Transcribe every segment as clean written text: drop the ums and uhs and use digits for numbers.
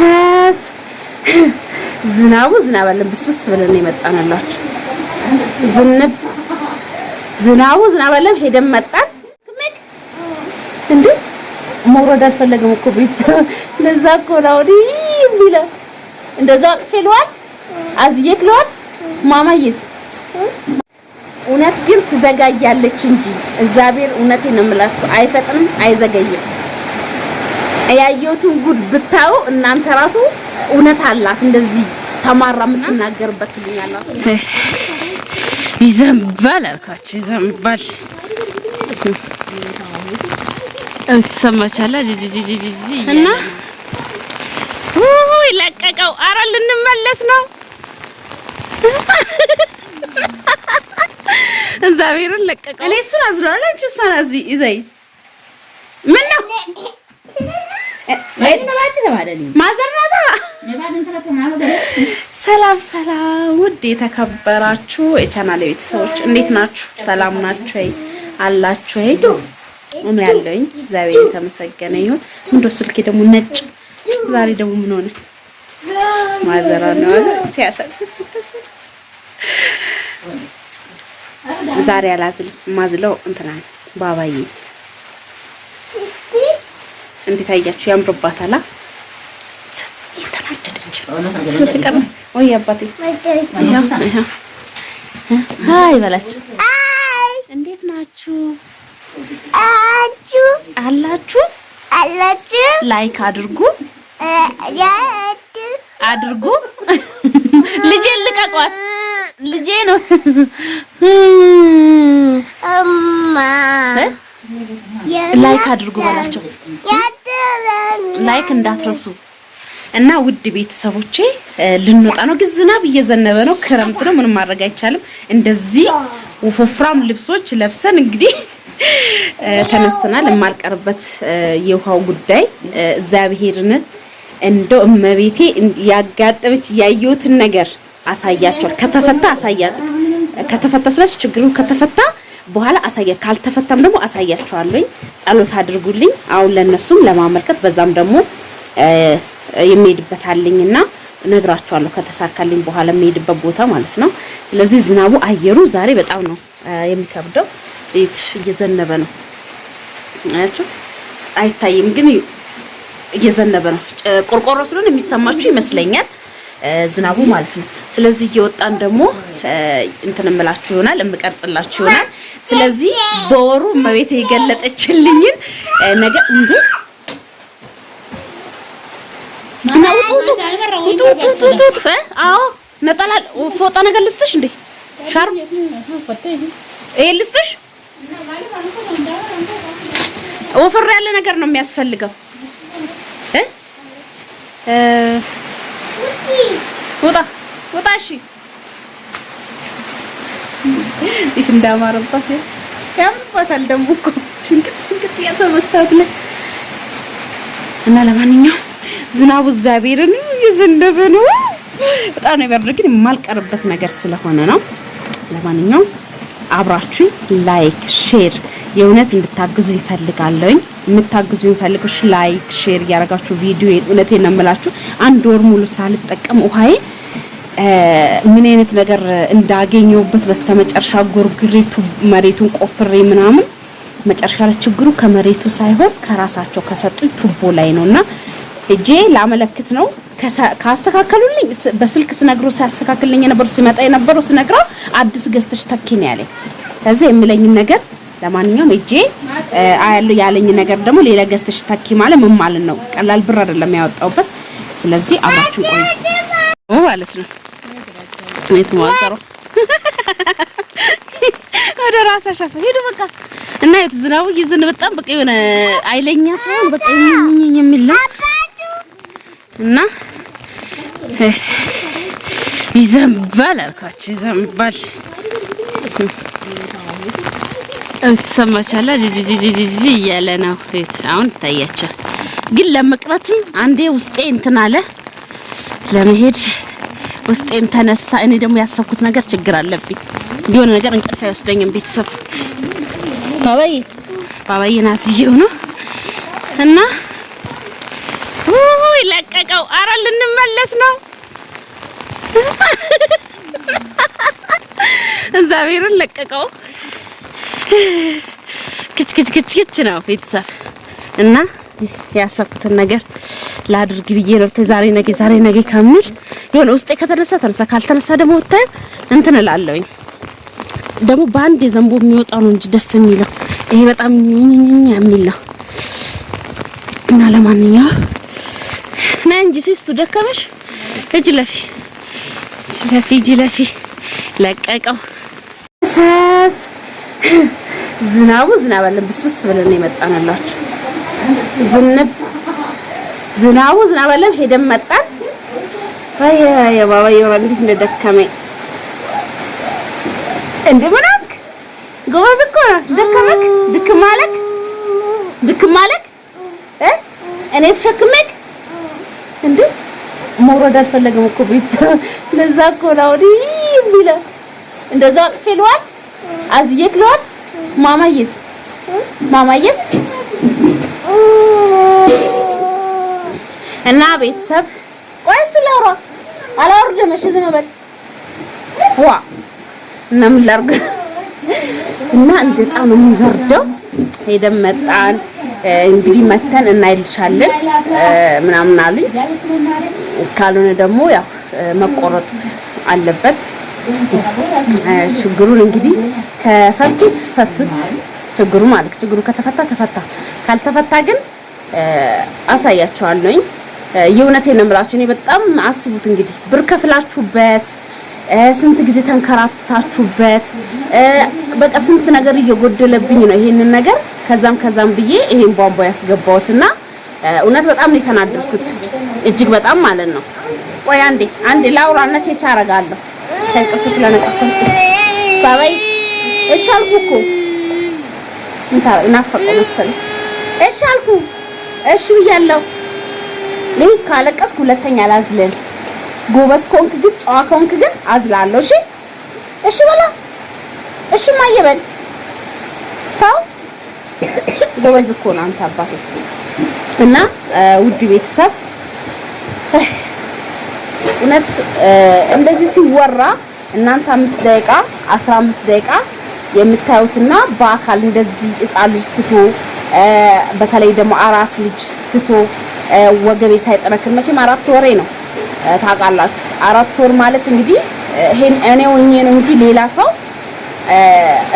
ቤተሰብ ዝናብ አለ ብስብስ ብለን የመጣንላችሁ ዝናብ አለ ሄደን መጣን እንዴ መውረድ አልፈለገም እኮ ቤተሰብ ለዛ እኮ ነው ቢላ እንደዛ ፌልዋል አዝየክሏል ማማዬስ እውነት ግን ትዘጋያለች እንጂ እግዚአብሔር እውነቴን ነው የምላችሁ አይፈጥንም አይዘገይም ያየሁትን ጉድ ብታዩ እናንተ ራሱ እውነት አላት እንደዚህ ተማራ የምትናገርበት ልኛላችሁ ይዘንባል አልኳችሁ ይዘንባል እትሰማቻላ እና ለቀቀው አረ ልንመለስ ነው እግዚአብሔርን ለቀቀው እኔ እሱን አዝራለሁ አንቺ እሷን እዚህ ይዘይ ምን ነው ሰላም ውድ የተከበራችሁ የቻናሌ ቤተሰቦች እንዴት ናችሁ? ሰላም ናችሁ አላችሁ? እኔ ያለኝ እግዚአብሔር የተመሰገነ ይሁን። እንደው ስልኬ ደግሞ ነጭ ዛሬ ደግሞ ምን ሆነ? ማዘራ ነው ሲያሳስስ ዛሬ አላዝልም ማዝለው እንትና ባባዬ እንዴት አያችሁ? ያምርባታል። የተናደደች ስለተቀመ ወይ አባቴ ሃይ በላችሁ። እንዴት ናችሁ? አላችሁ ላይክ አድርጉ ልጄን ልቀቋት ልጄ ነው ላይክ አድርጉ ባላችሁ ላይክ እንዳትረሱ እና ውድ ቤተሰቦቼ ልንወጣ ነው ግን ዝናብ እየዘነበ ነው ክረምት ነው ምንም ማድረግ አይቻልም እንደዚህ ወፍራም ልብሶች ለብሰን እንግዲህ ተነስተናል የማልቀርበት የውሃው ጉዳይ እግዚአብሔርን እንደው እመቤቴ ያጋጠመች ያየሁትን ነገር አሳያቸዋል ከተፈታ አሳያቸው ከተፈታ ስለሽ ችግሩ ከተፈታ በኋላ አሳያ ካልተፈታም ደግሞ አሳያቸዋለሁ ጸሎት አድርጉልኝ አሁን ለነሱም ለማመልከት በዛም ደግሞ የሚሄድበት አለኝና ነግራቸዋለሁ ከተሳካልኝ በኋላ የሚሄድበት ቦታ ማለት ነው ስለዚህ ዝናቡ አየሩ ዛሬ በጣም ነው የሚከብደው እየዘነበ ነው አያችሁ አይታይም ግን እየዘነበ ነው ቆርቆሮ ስለሆነ የሚሰማችሁ ይመስለኛል ዝናቡ ማለት ነው ስለዚህ እየወጣን ደግሞ እንትንምላችሁ ይሆናል እምቀርጽላችሁ ይሆናል ስለዚህ በወሩ መቤቴ የገለጠችልኝን ነገር እንዴ ውጡ አዎ ነጠላ ፎጣ ነገር ልስጥሽ እንዴ ሻርፕ ይሄ ልስጥሽ ወፈር ያለ ነገር ነው የሚያስፈልገው ውጣ እሺ ይህ እንዳማረባት ያምርባታል ደግሞ እኮ ሽንቅጥ ያሰመስታት ላይ እና ለማንኛውም ዝናቡ እግዚአብሔርን ይዘንደበ ነው በጣም ነው የሚያደርግ ግን የማልቀርበት ነገር ስለሆነ ነው ለማንኛውም አብራችሁ ላይክ ሼር የእውነት እንድታግዙ ይፈልጋለኝ የምታግዙኝ ፈልግሽ ላይክ ሼር ያረጋችሁ ቪዲዮ እውነቴን ነው የምላችሁ አንድ ወር ሙሉ ሳልጠቀም ውሃዬ ምን አይነት ነገር እንዳገኘውበት በስተመጨረሻ ጎርግሬቱ መሬቱን ቆፍሬ ምናምን መጨረሻ ላይ ችግሩ ከመሬቱ ሳይሆን ከራሳቸው ከሰጡኝ ቱቦ ላይ ነውና እጄ ላመለክት ነው ካስተካከሉልኝ በስልክ ስነግሮ ሲያስተካክልልኝ ነበር ሲመጣ የነበረው ስነግረው አዲስ ገዝተሽ ተኪን ያለኝ ከዛ የሚለኝ ነገር ለማንኛውም እጄ አያለው ያለኝ ነገር ደግሞ ሌላ ገዝተሽ ተኪ ማለት ምን ማለት ነው ቀላል ብር አይደለም ያወጣውበት ስለዚህ አብራችሁ ቆዩ ማለት ነው እኔት ማቀረው ወደ ራሳ ሻፈ ሄዱ በቃ እና ዝናቡ ይዘን በጣም በቃ የሆነ አይለኛ ሳይሆን በቃ የሚል ነው እና ይዘንባል አልኳችሁ ይዘንባል እንትሰማቻላ ጂጂጂጂ እያለ ነው አሁን ታያቻል ግን ለመቅረትም አንዴ ውስጤ እንትን አለ ለመሄድ ውስጤም ተነሳ እኔ ደግሞ ያሰብኩት ነገር ችግር አለብኝ የሆነ ነገር እንቅልፍ አይወስደኝም ቤተሰብ ባባዬ ናዝየው ነው እና ለቀቀው አረ እግዚአብሔርን ለቀቀው ክች ነው ቤተሰብ እና ያሰብኩትን ነገር ላድርግ ብዬ ነው ዛሬ ነገ ከሚል የሆነ ውስጤ ከተነሳ ካልተነሳ ደግሞ ወጣ እንትን እላለሁኝ ደግሞ ባንድ የዘንቦ የሚወጣው ነው እንጂ ደስ የሚለው ይሄ በጣም የሚል ነው እና ለማንኛውም ና እንጂ ሲስቱ ደከመሽ እጅ ለፊ ለቀቀው ሰብ ዝናብ አለ ብስብስ ብለን የመጣንላችሁ ዝናብ አለ ሄደን መጣን አይ ባባ ይወራ እንዴት እንደደከመኝ እንደምናክ ጎበዝ እኮ ደከመክ ድክማለክ እኔ ተሸክመክ እንዴ መውረድ አልፈለገም እኮ ቤት ለዛ እኮ ነው ቢላ እንደዛ አጥፌለዋል አዝየክለዋል ማማየስ እና ቤተሰብ ቆይስ ለውራ አላወርደም እሺ ዝም በል ዋ እና ምን ላድርግ እና በጣም ነው የሚበርደው ሄደን መጣን እንግዲህ መተን እናይልሻለን ምናምን አሉኝ ካልሆነ ደግሞ ያው መቆረጥ አለበት ችግሩን እንግዲህ ፈቱት ችግሩ ማለት ችግሩ ከተፈታ ካልተፈታ ግን አሳያቸዋለሁኝ የእውነቴን ነው የምላችሁ እኔ በጣም አስቡት እንግዲህ ብር ከፍላችሁበት ስንት ጊዜ ተንከራታችሁበት በቃ ስንት ነገር እየጎደለብኝ ነው ይሄንን ነገር ከዛም ብዬ ይሄን ቧንቧ ያስገባውትና እውነት በጣም ነው የተናደድኩት እጅግ በጣም ማለት ነው ቆይ አንዴ ላውራና ቼቻ አረጋለሁ ታይቀፍ ስለነቀፈ ባባይ እሺ አልኩ እኮ እናፈቀው መሰለኝ እሺ አልኩ እሺ ብያለሁ ለይ ካለቀስኩ ሁለተኛ አላዝልም ጎበዝ ኮንክ ግን ጨዋ ኮንክ ግን አዝላለሁ እሺ በላ እሺ ማየበል ታው ጎበዝ እኮ ነው አንተ አባቴ እና ውድ ቤተሰብ እውነት እንደዚህ ሲወራ እናንተ 5 ደቂቃ 15 ደቂቃ የምታዩትና በአካል እንደዚህ ሕፃን ልጅ ትቶ በተለይ ደግሞ አራስ ልጅ ትቶ ወገቤ ሳይጠነክር መቼም 4 ወሬ ነው ታውቃላችሁ 4 ወር ማለት እንግዲህ ይሄን እኔ ሆኜ ነው እንጂ ሌላ ሰው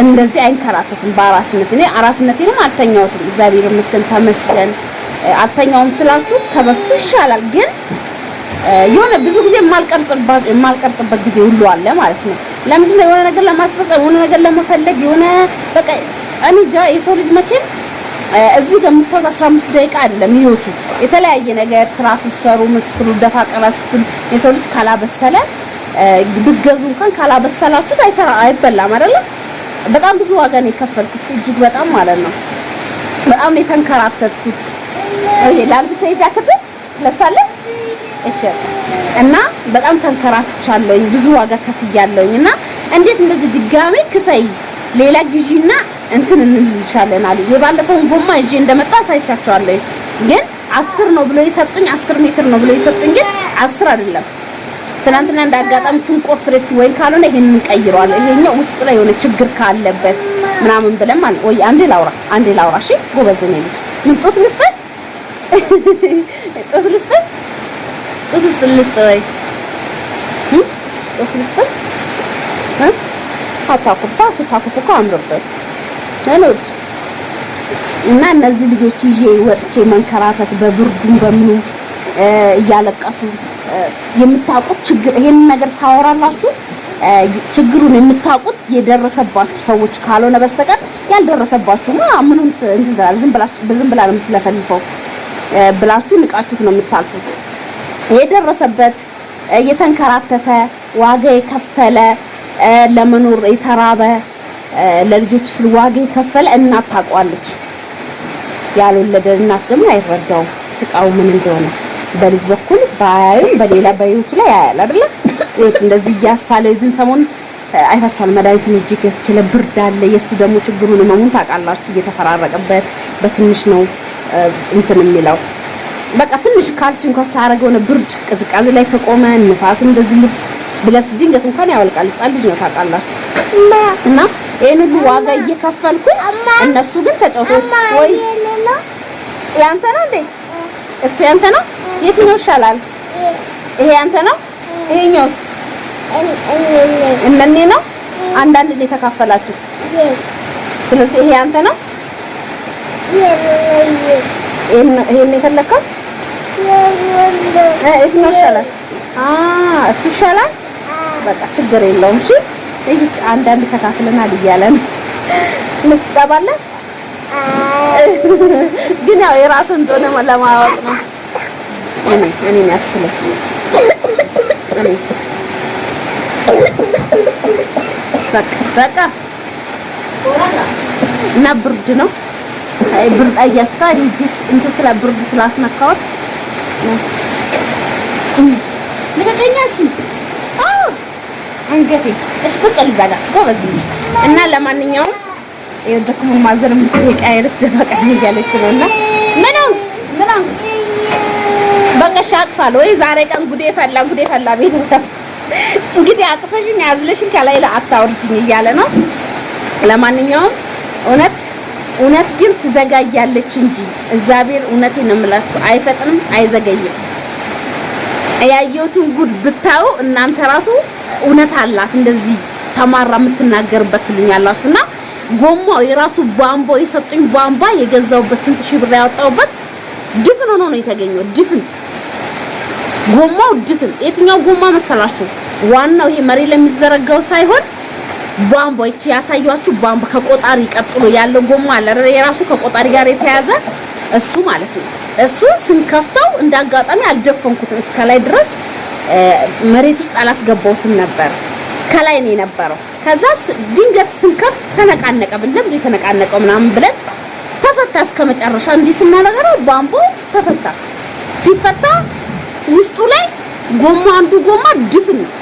እንደዚህ አይንከራተትም በአራስነት እኔ አራስነቴንም አልተኛሁትም እግዚአብሔር ይመስገን ተመስገን አልተኛውም ስላችሁ ከበፊቱ ይሻላል ግን የሆነ ብዙ ጊዜ የማልቀርጽበት ጊዜ ሁሉ አለ ማለት ነው ለምንድን ነው የሆነ ነገር ለማስፈጸም የሆነ ነገር ለመፈለግ የሆነ በቃ አንጃ የሰው ልጅ መቼም እዚህ ከምታውቁ 15 ደቂቃ አይደለም ህይወቱ የተለያየ ነገር ስራ ሲሰሩ መስክሩ ደፋ ቀራ ስትሉ የሰው ልጅ ካላበሰለ ብገዙ እንኳን ካላበሰላችሁ አይበላም አይደለ በጣም ብዙ ዋጋ ነው የከፈልኩት እጅግ በጣም ማለት ነው በጣም ነው የተንከራተትኩት ላልብሰይ ጃኬት ለብሳለሁ እሺ እና በጣም ተንከራትቻለሁኝ ብዙ ዋጋ ከፍያለሁኝና እንዴት እንደዚህ ድጋሜ ክፈይ ሌላ ግዢና እንትን እንልሻለን አሉ የባለፈውን ጎማ እጄ እንደመጣ ሳይቻቸዋለሁ ግን 10 ነው ብሎ ይሰጡኝ 10 ሜትር ነው ብሎ ይሰጡኝ ግን 10 አይደለም ትናንትና እንዳጋጣም ስንቆፍር እስቲ ወይ ካልሆነ ይሄንን እንቀይረዋለን ይሄኛው ውስጥ ላይ የሆነ ችግር ካለበት ምናምን ብለን ማለት ወይ አንዴ ላውራ እሺ ጎበዝ ነኝ ምን ጦት ልስጥ ወይ ጦት ልስጥ ስታኩፋ አምሮበት ለሎት እና እነዚህ ልጆች ይዤ ወጥቼ መንከራተት በብርዱም በምኑ እያለቀሱ የምታውቁት ችግር ይሄን ነገር ሳወራላችሁ ችግሩን የምታውቁት የደረሰባችሁ ሰዎች ካልሆነ በስተቀር ያልደረሰባችሁ ምንም ዝም ብላ ነው የምትለፈልፈው ብላችሁ ንቃችሁት ነው የምታልፉት የደረሰበት የተንከራተተ ዋጋ የከፈለ ለመኖር የተራበ ለልጆቹ ስለ ዋጋ የከፈለ እናት ታውቃለች ያልወለደ እናት ደግሞ አይረዳው ስቃው ምን እንደሆነ በልጅ በኩል ባያዩ በሌላ በህይወቱ ላይ ያያል አይደል እት እንደዚህ ያሳለ እዚህን ሰሞን አይታችኋል መድኃኒቱን እጅ ገዝቼ ብርድ አለ የሱ ደግሞ ችግሩን መሙን ታውቃላችሁ እየተፈራረቀበት በትንሽ ነው እንትን የሚለው በቃ ትንሽ ካልሲ እንኳን ሳረገው ነው ብርድ ቅዝቃዜ ላይ ከቆመ ንፋስ እንደዚህ ልብስ ብለስ ድንገት እንኳን ያወልቃል ጻል ልጅ ነው ታውቃላችሁ እና ይሄን ሁሉ ዋጋ እየከፈልኩኝ እነሱ ግን ተጫውተው ወይ ያንተ ነው እንዴ? እሱ ያንተ ነው? የትኛው ይሻላል? ይሄ ያንተ ነው? ይሄኛውስ? እነኔ ነው? አንዳንድ ነው የተካፈላችሁት። ስለዚህ ይሄ ያንተ ነው? ይሄን የፈለከው? የትኛው ይሻላል? እሱ ይሻላል? በቃ ችግር የለውም። እሺ እዚህ አንዳንድ ተካፍለናል እያለ ነው። እንስጠባለን ግን ያው የራሱን እንደሆነ ለማወቅ ነው። እኔ ያስለ በቃ እና ብርድ ነው። አይ ብርድ አያችሁታ ዲስ እንት ስለ ብርድ ስላስነካሁት ለቀቀኛሽ አንገቴ እሺ ፍቅር ይዛጋ ጎበዝ እና ለማንኛውም የደከሙ ማዘርም ሲቀያየርሽ ደፋ ቀኝ ያለች ነውና ምነው በቃ ሻቅፋል ወይ ዛሬ ቀን ጉዴ ፈላ ቤተሰብ እንግዲህ አቅፈሽኝ ያዝለሽኝ ከላይ አታወርጂኝ እያለ ነው። ለማንኛውም እውነት ግን ትዘጋያለች እንጂ እግዚአብሔር እውነቴን ነው የምላችሁ አይፈጥንም አይዘገይም። ያየሁትን ጉድ ብታዩ እናንተ ራሱ እውነት አላት እንደዚህ ተማራ የምትናገርበት ትሉኛላችሁና ጎማው የራሱ ቧንቧ የሰጡኝ ቧንቧ የገዛውበት ስንት ሺህ ብር ያወጣውበት ድፍን ሆኖ ነው የተገኘው። ድፍን ጎማው ድፍን። የትኛው ጎማ መሰላችሁ? ዋናው ይሄ መሬት ለሚዘረጋው ሳይሆን ቧንቧ እቺ ያሳያችሁ ቧንቧ ከቆጣሪ ቀጥሎ ያለው ጎማ አለ የራሱ ከቆጣሪ ጋር የተያዘ እሱ ማለት ነው። እሱ ስንከፍተው እንዳጋጣሚ አልደፈንኩትም እስከላይ ድረስ መሬት ውስጥ አላስገባውትም ነበር። ከላይ ነው የነበረው። ከዛ ድንገት ስንከፍት ተነቃነቀብን። ለምን የተነቃነቀው ምናምን ብለን ተፈታ እስከመጨረሻ እንዲህ ስናለገረው ቧንቧ ተፈታ። ሲፈታ ውስጡ ላይ ጎማ አንዱ ጎማ ድፍን ነው።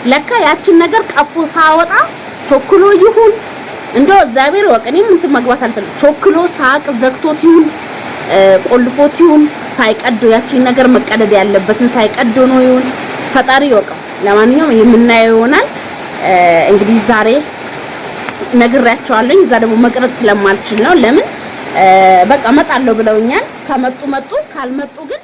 ለካ ያችን ነገር ቀፎ ሳወጣ ቾክሎ ይሁን እንደው እግዚአብሔር ወቀኔም እንትን መግባት አልፈልግም። ቾክሎ ሳቅ ዘግቶት ይሁን ቆልፎት ይሁን ሳይቀደው ያችን ነገር መቀደድ ያለበትን ሳይቀደው ነው ይሁን ፈጣሪ ይወቀው። ለማንኛውም የምናየው ይሆናል። እንግዲህ ዛሬ ነግሬያቸዋለሁ። እዛ ደግሞ መቅረጽ ስለማልችል ነው። ለምን በቃ መጣለው ብለውኛል። ከመጡ ካልመጡ ግን